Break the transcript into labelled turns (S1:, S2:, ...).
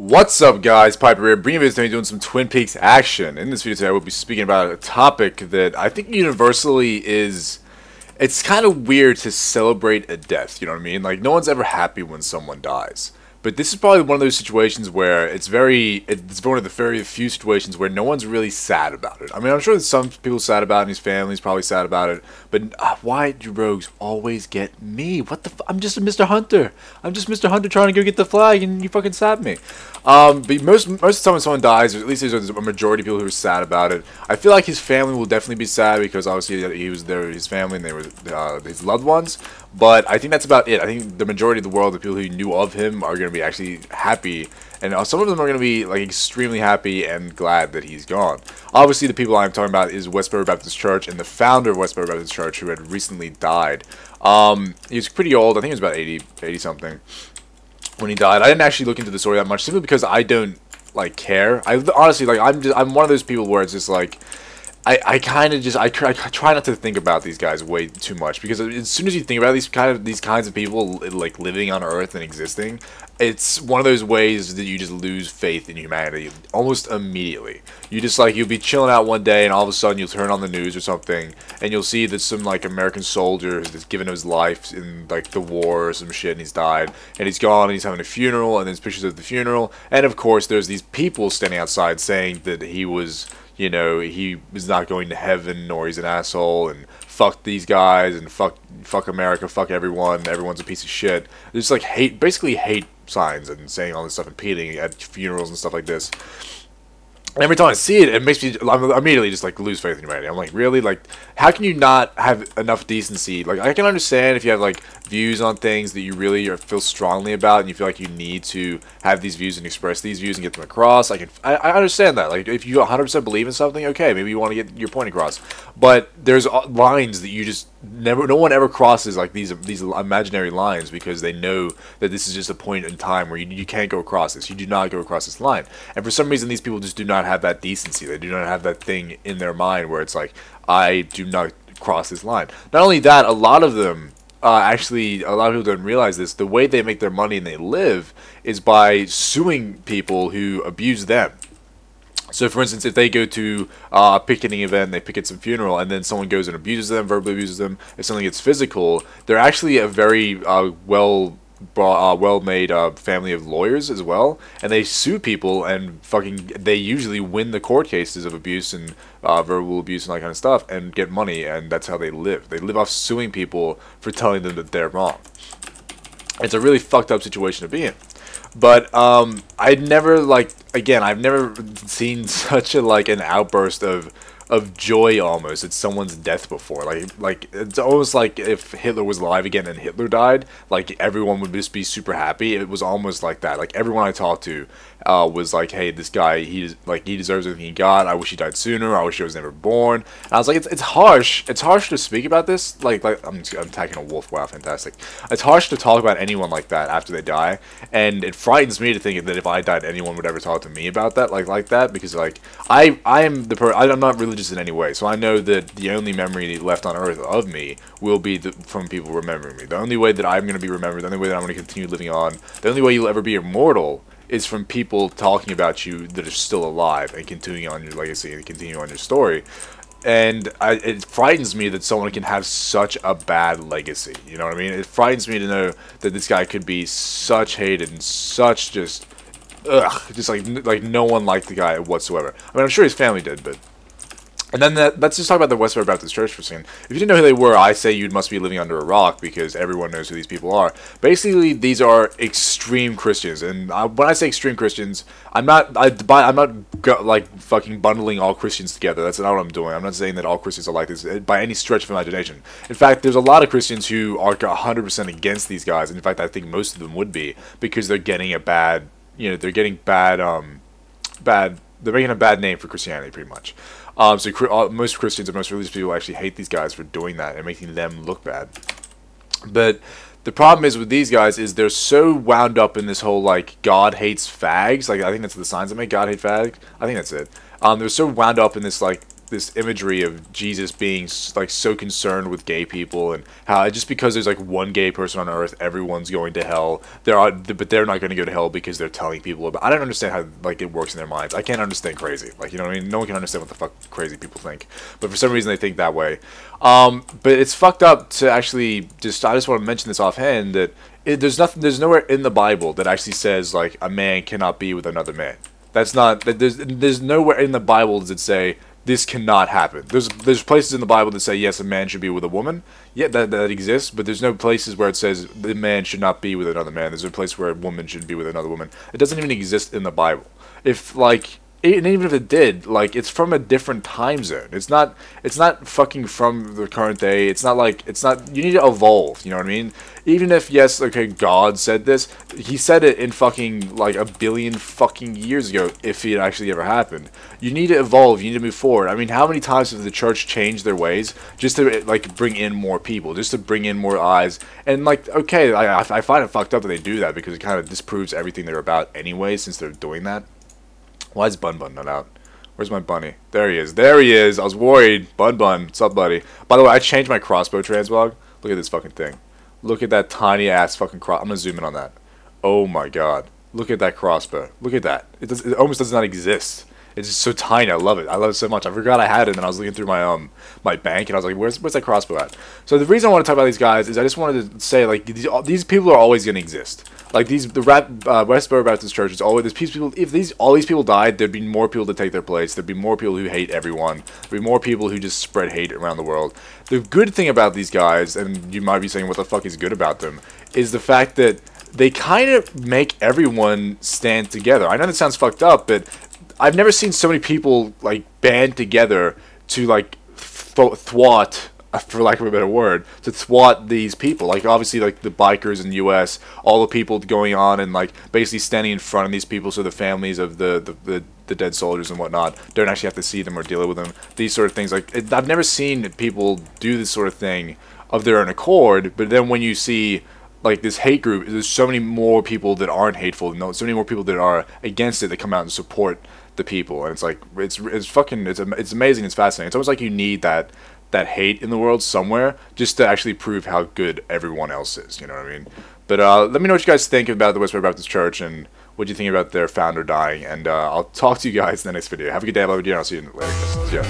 S1: What's up, guys? Pypo here, bringing you today doing some Twin Peaks action. In this video today, I will be speaking about a topic that I think universally is... It's kind of weird to celebrate a death, you know what I mean? Like, no one's ever happy when someone dies. But this is probably one of those situations where it's one of the very few situations where no one's really sad about it. I mean, I'm sure that some people are sad about it, and his family's probably sad about it, but why do rogues always get me? What the I'm just a Mr. Hunter. I'm just Mr. Hunter trying to go get the flag, and you fucking stab me. But most of the time when someone dies, or at least there's a majority of people who are sad about it. I feel like his family will definitely be sad because obviously he was there, his family, and they were his loved ones. But I think that's about it. I think the majority of the world, the people who knew of him, are going to be actually happy. And some of them are going to be like extremely happy and glad that he's gone. Obviously, the people I'm talking about is Westboro Baptist Church and the founder of Westboro Baptist Church, who had recently died. He was pretty old. I think he was about 80 something when he died. I didn't actually look into the story that much, simply because I don't like care. I honestly like I'm one of those people where it's just like I try not to think about these guys way too much, because as soon as you think about these kinds of people like living on Earth and existing, it's one of those ways that you just lose faith in humanity almost immediately. You'll be chilling out one day and all of a sudden you'll turn on the news or something and you'll see that some like American soldier has given his life in like the war or some shit, and he's died and he's gone and he's having a funeral, and there's pictures of the funeral, and of course there's these people standing outside saying that he was, you know, he was not going to heaven, or he's an asshole, and fuck these guys, and fuck America, fuck everyone, everyone's a piece of shit. There's like basically hate signs and saying all this stuff and repeating at funerals and stuff like this. And every time I see it, it makes me immediately just like lose faith in humanity. I'm like, really? Like, how can you not have enough decency? Like, I can understand if you have like views on things that you really feel strongly about, and you feel like you need to have these views and express these views and get them across. I understand that. Like, if you 100% believe in something, okay, maybe you want to get your point across. But there's lines that you just no one ever crosses, like these imaginary lines, because they know that this is just a point in time where you can't go across this. You do not go across this line. And for some reason, these people just do not have that decency. They do not have that thing in their mind where it's like, I do not cross this line. Not only that, a lot of them, actually, a lot of people don't realize this, the way they make their money and they live is by suing people who abuse them. So, for instance, if they go to a picketing event, they picket some funeral, and then someone goes and abuses them, verbally abuses them, if something gets physical, they're actually a very well-made family of lawyers as well, and they sue people, and they usually win the court cases of abuse and verbal abuse and that kind of stuff, and get money, and that's how they live. They live off suing people for telling them that they're wrong. It's a really fucked up situation to be in. But I've never seen such a an outburst of joy almost at someone's death before. Like it's almost like if Hitler was alive again and Hitler died, like everyone would just be super happy. It was almost like that. Like everyone I talked to was like, hey, this guy, he deserves everything he got. I wish he died sooner. I wish he was never born. And I was like, it's harsh. It's harsh to speak about this. Like I'm attacking a wolf. Wow, fantastic. It's harsh to talk about anyone like that after they die, and it frightens me to think that if I died, anyone would ever talk to me about that like that, because like I'm not religious in any way, so I know that the only memory left on earth of me will be from people remembering me. The only way that I'm going to be remembered, the only way that I'm going to continue living on, the only way you'll ever be immortal is from people talking about you that are still alive and continuing on your legacy and continuing on your story. And it frightens me that someone can have such a bad legacy. You know what I mean? It frightens me to know that this guy could be such hated and such just like no one liked the guy whatsoever. I mean, I'm sure his family did, but. And then let's just talk about the Westboro Baptist Church for a second. If you didn't know who they were, I say you must be living under a rock, because everyone knows who these people are. Basically, these are extreme Christians, and when I say extreme Christians, I'm not like fucking bundling all Christians together. That's not what I'm doing. I'm not saying that all Christians are like this by any stretch of imagination. In fact, there's a lot of Christians who are 100% against these guys, and in fact, I think most of them would be, because they're getting a bad, they're getting they're making a bad name for Christianity, pretty much. So most Christians and most religious people actually hate these guys for doing that and making them look bad. But the problem is with these guys is they're so wound up in this whole like God hates fags. Like I think that's the signs that make God hate fags. I think that's it. They're so wound up in this like this imagery of Jesus being like so concerned with gay people, and how just because there's like one gay person on earth, everyone's going to hell. But they're not going to go to hell because they're telling people about. I don't understand how like it works in their minds. I can't understand crazy. Like, you know what I mean? No one can understand what the fuck crazy people think. But for some reason they think that way. But it's fucked up to actually just. I just want to mention this offhand that there's nowhere in the Bible that actually says like a man cannot be with another man. That's not. There's nowhere in the Bible does it say this cannot happen. There's places in the Bible that say yes, a man should be with a woman. Yeah, that exists, but there's no places where it says the man should not be with another man. There's a place where a woman should be with another woman. It doesn't even exist in the Bible. If like. And even if it did, like, it's from a different time zone. It's not fucking from the current day. It's not, you need to evolve, you know what I mean? Even if, yes, okay, God said this, he said it in fucking, like, a billion fucking years ago, if it actually ever happened. You need to evolve, you need to move forward. I mean, how many times have the church changed their ways just to, like, bring in more people, just to bring in more eyes? And, like, okay, I find it fucked up that they do that, because it kind of disproves everything they're about anyway, since they're doing that. Why is Bun Bun not out? Where's my bunny? There he is. There he is. I was worried. Bun Bun. What's up, buddy? By the way, I changed my crossbow translog. Look at this fucking thing. Look at that tiny ass fucking cross. I'm gonna zoom in on that. Oh my god. Look at that crossbow. Look at that. It almost does not exist. It's just so tiny. I love it. I love it so much. I forgot I had it, and I was looking through my my bank, and I was like, where's that crossbow at? So the reason I want to talk about these guys is I just wanted to say, like, these people are always going to exist. Like, the Westboro Baptist Church is always, there's people, if all these people died, there'd be more people to take their place. There'd be more people who hate everyone. There'd be more people who just spread hate around the world. The good thing about these guys, and you might be saying what the fuck is good about them, is the fact that they kind of make everyone stand together. I know that sounds fucked up, but I've never seen so many people, like, band together to, like, thwart, for lack of a better word, to thwart these people. Like, obviously, like, the bikers in the U.S., all the people going on and, like, basically standing in front of these people so the families of the dead soldiers and whatnot don't actually have to see them or deal with them. These sort of things. Like, I've never seen people do this sort of thing of their own accord, but then when you see, like, this hate group, there's so many more people that aren't hateful, so many more people that are against it that come out and support the people, and it's like, it's amazing, it's fascinating. It's almost like you need that hate in the world somewhere just to actually prove how good everyone else is, you know what I mean? But let me know what you guys think about the Westboro Baptist Church and what you think about their founder dying, and I'll talk to you guys in the next video. Have a good day, I love you, and I'll see you later. Yeah.